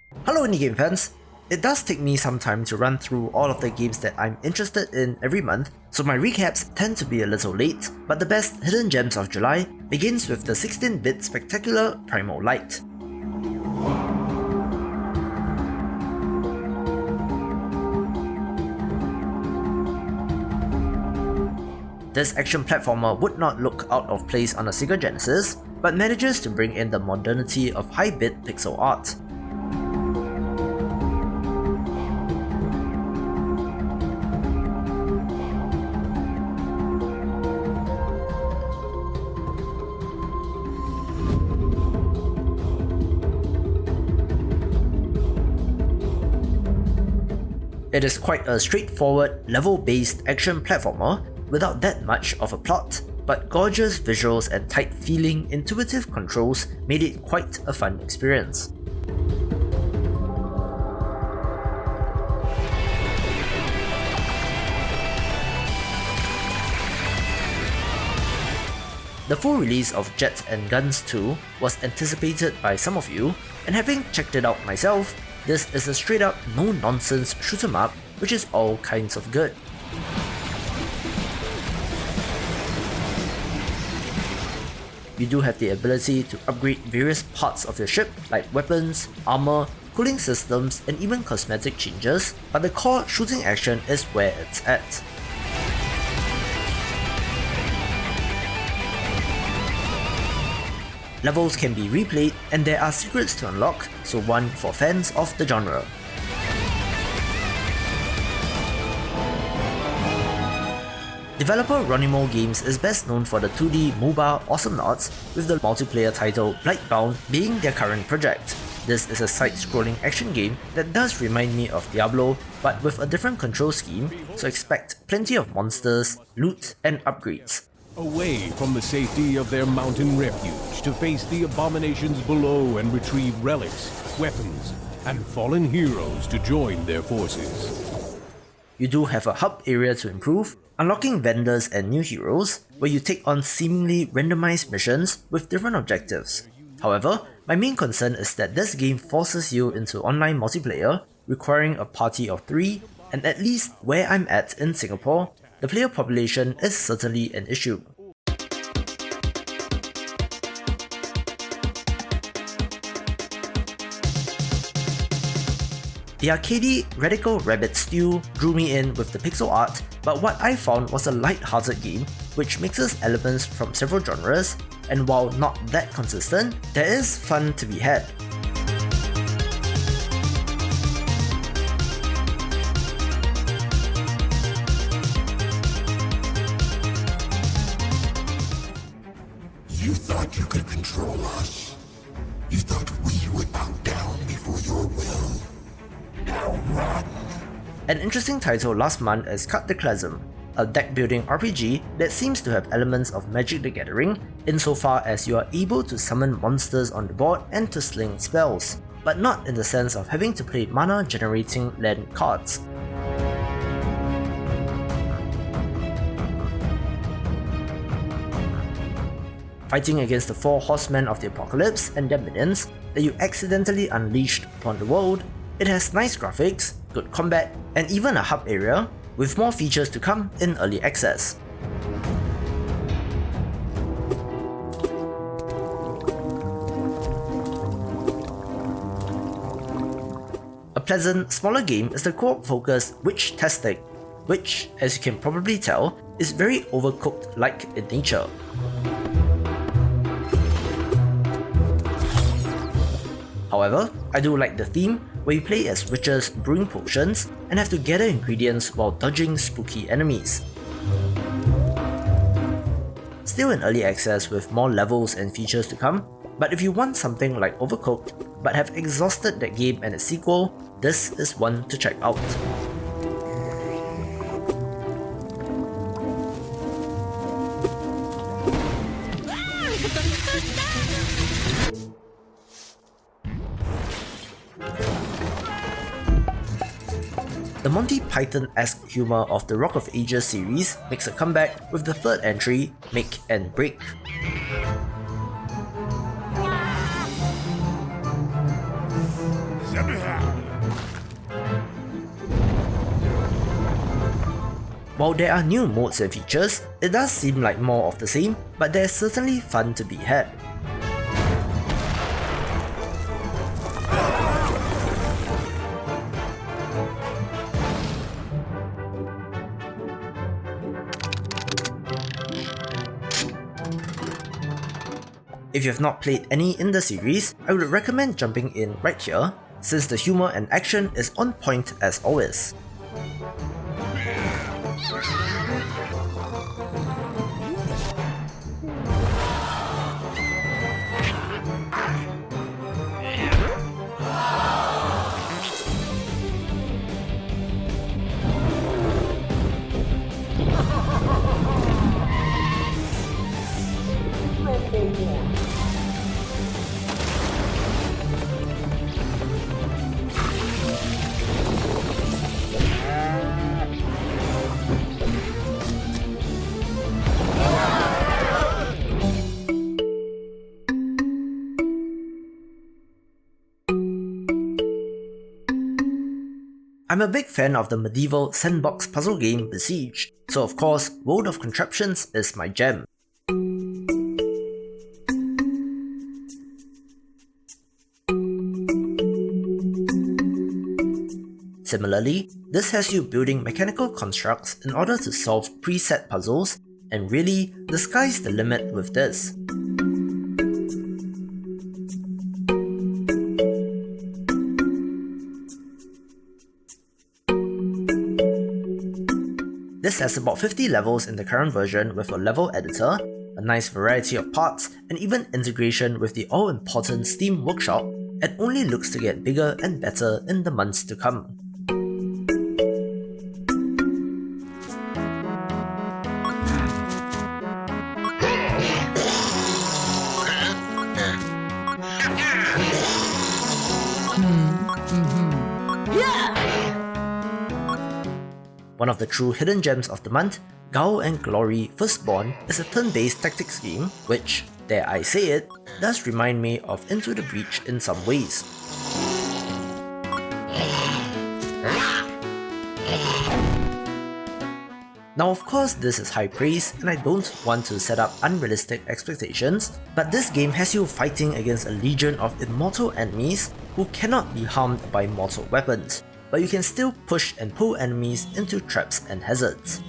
Hello indie game fans! It does take me some time to run through all of the games that I'm interested in every month, so my recaps tend to be a little late, but the best hidden gems of July begins with the 16-bit spectacular Primal Light. This action platformer would not look out of place on a Sega Genesis, but manages to bring in the modernity of high-bit pixel art. It is quite a straightforward, level-based action platformer without that much of a plot, but gorgeous visuals and tight-feeling, intuitive controls made it quite a fun experience. The full release of Jet and Guns 2 was anticipated by some of you, and having checked it out myself, this is a straight up no-nonsense shoot 'em up, which is all kinds of good. You do have the ability to upgrade various parts of your ship like weapons, armor, cooling systems, and even cosmetic changes, but the core shooting action is where it's at. Levels can be replayed and there are secrets to unlock, so one for fans of the genre. Developer Ronimo Games is best known for the 2D MOBA Awesomenots, with the multiplayer title Blightbound being their current project. This is a side-scrolling action game that does remind me of Diablo, but with a different control scheme, so expect plenty of monsters, loot, and upgrades. Away from the safety of their mountain refuge to face the abominations below and retrieve relics, weapons, and fallen heroes to join their forces. You do have a hub area to improve, unlocking vendors and new heroes, where you take on seemingly randomized missions with different objectives. However, my main concern is that this game forces you into online multiplayer, requiring a party of 3, and at least where I'm at in Singapore, the player population is certainly an issue. The arcadey Radical Rabbit Stew drew me in with the pixel art, but what I found was a light-hearted game which mixes elements from several genres, and while not that consistent, there is fun to be had. You thought you could control us? You thought we would bow down before your will? Now run! An interesting title last month is Cardaclysm, a deck-building RPG that seems to have elements of Magic the Gathering insofar as you are able to summon monsters on the board and to sling spells, but not in the sense of having to play mana-generating land cards. Fighting against the 4 horsemen of the apocalypse and their minions that you accidentally unleashed upon the world, it has nice graphics, good combat, and even a hub area, with more features to come in early access. A pleasant, smaller game is the co-op-focused WITCHTASTIC, which, as you can probably tell, is very overcooked-like in nature. However, I do like the theme, where you play as witches brewing potions and have to gather ingredients while dodging spooky enemies. Still in early access with more levels and features to come, but if you want something like Overcooked but have exhausted that game and its sequel, this is one to check out. The Monty Python-esque humor of the Rock of Ages series makes a comeback with the third entry, Make and Break. While there are new modes and features, it does seem like more of the same, but there's certainly fun to be had. If you have not played any in the series, I would recommend jumping in right here, since the humor and action is on point as always. I'm a big fan of the medieval sandbox puzzle game Besiege, so of course World of Contraptions is my jam. Similarly, this has you building mechanical constructs in order to solve preset puzzles, and really, the sky's the limit with this. This has about 50 levels in the current version with a level editor, a nice variety of parts, and even integration with the all-important Steam Workshop, and only looks to get bigger and better in the months to come. One of the true hidden gems of the month, GUILE and Glory FIRSTBORN is a turn-based tactics game which, dare I say it, does remind me of Into the Breach in some ways. Now of course this is high praise and I don't want to set up unrealistic expectations, but this game has you fighting against a legion of immortal enemies who cannot be harmed by mortal weapons, but you can still push and pull enemies into traps and hazards.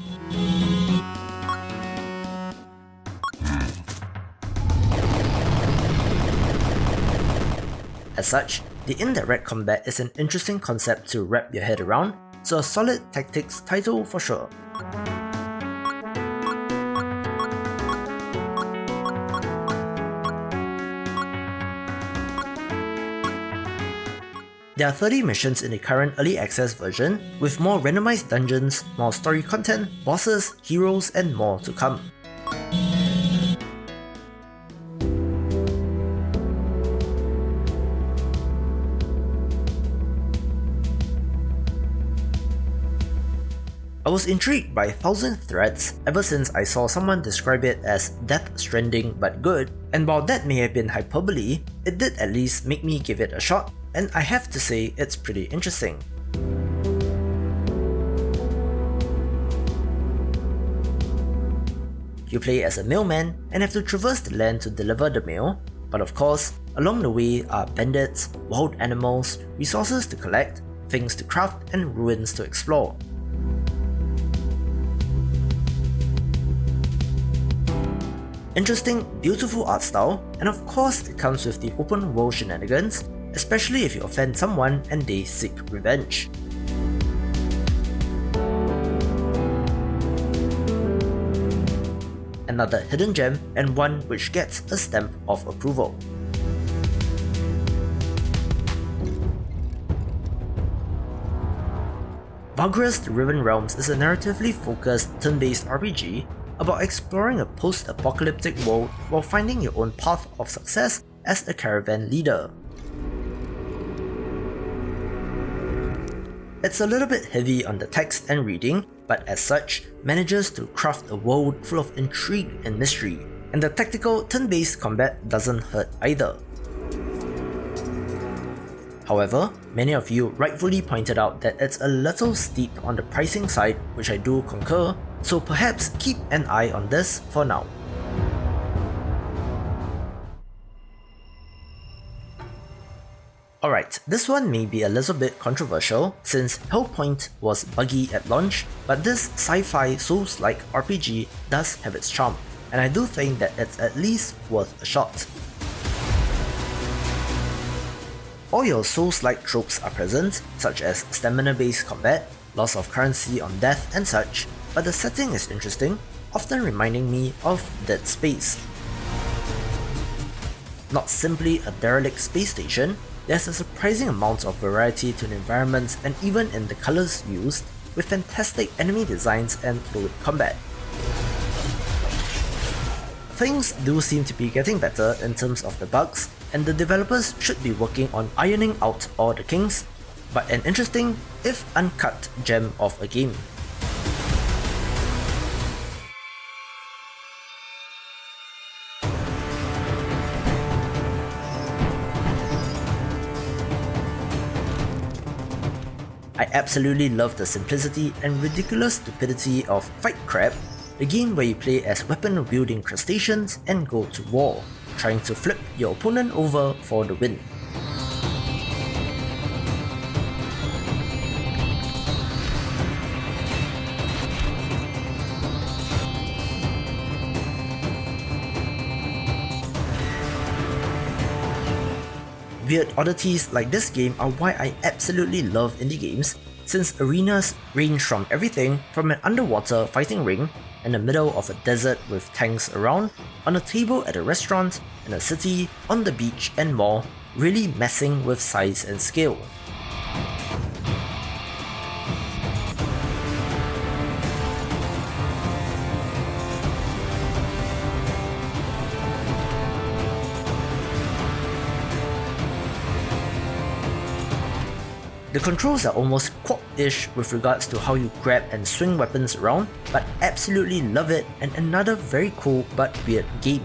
As such, the indirect combat is an interesting concept to wrap your head around, so a solid tactics title for sure. There are 30 missions in the current early access version, with more randomized dungeons, more story content, bosses, heroes, and more to come. I was intrigued by 1000 Threads ever since I saw someone describe it as Death Stranding but good, and while that may have been hyperbole, it did at least make me give it a shot, and I have to say it's pretty interesting. You play as a mailman and have to traverse the land to deliver the mail, but of course, along the way are bandits, wild animals, resources to collect, things to craft, and ruins to explore. Interesting, beautiful art style, and of course it comes with the open world shenanigans, especially if you offend someone and they seek revenge. Another hidden gem, and one which gets a stamp of approval. Vagrus: The Riven Realms is a narratively focused turn-based RPG about exploring a post-apocalyptic world while finding your own path of success as a caravan leader. It's a little bit heavy on the text and reading, but as such, manages to craft a world full of intrigue and mystery, and the tactical turn-based combat doesn't hurt either. However, many of you rightfully pointed out that it's a little steep on the pricing side, which I do concur, so perhaps keep an eye on this for now. Alright, this one may be a little bit controversial since Hellpoint was buggy at launch, but this sci-fi Souls-like RPG does have its charm, and I do think that it's at least worth a shot. All your Souls-like tropes are present, such as stamina-based combat, loss of currency on death and such, but the setting is interesting, often reminding me of Dead Space. Not simply a derelict space station, there's a surprising amount of variety to the environments and even in the colours used, with fantastic enemy designs and fluid combat. Things do seem to be getting better in terms of the bugs, and the developers should be working on ironing out all the kinks, but an interesting, if uncut, gem of a game. I absolutely love the simplicity and ridiculous stupidity of Fight Crab, the game where you play as weapon-wielding crustaceans and go to war, trying to flip your opponent over for the win. Weird oddities like this game are why I absolutely love indie games, since arenas range from everything from an underwater fighting ring in the middle of a desert with tanks around, on a table at a restaurant, in a city, on the beach and more, really messing with size and scale. The controls are almost Quap-ish with regards to how you grab and swing weapons around, but absolutely love it and another very cool but weird game.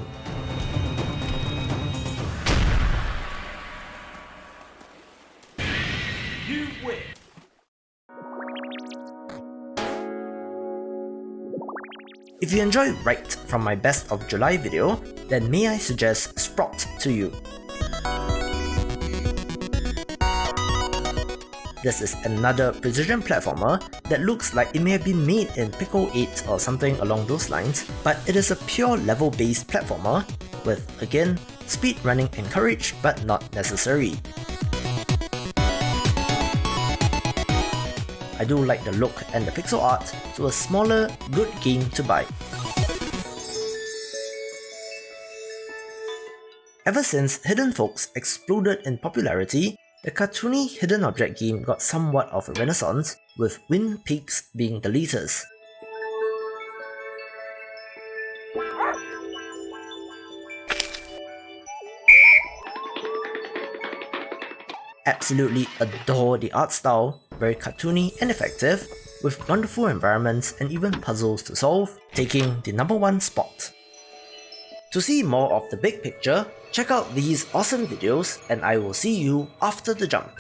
You win. If you enjoy Right from my Best of July video, then may I suggest Sprout to you. This is another precision platformer that looks like it may have been made in Pickle 8 or something along those lines, but it is a pure level-based platformer with, again, speed running encouraged but not necessary. I do like the look and the pixel art, so a smaller, good game to buy. Ever since Hidden Folks exploded in popularity, the cartoony hidden object game got somewhat of a renaissance, with Wind Peaks being the latest. Absolutely adore the art style, very cartoony and effective, with wonderful environments and even puzzles to solve, taking the #1 spot. To see more of the big picture, check out these awesome videos and I will see you after the jump.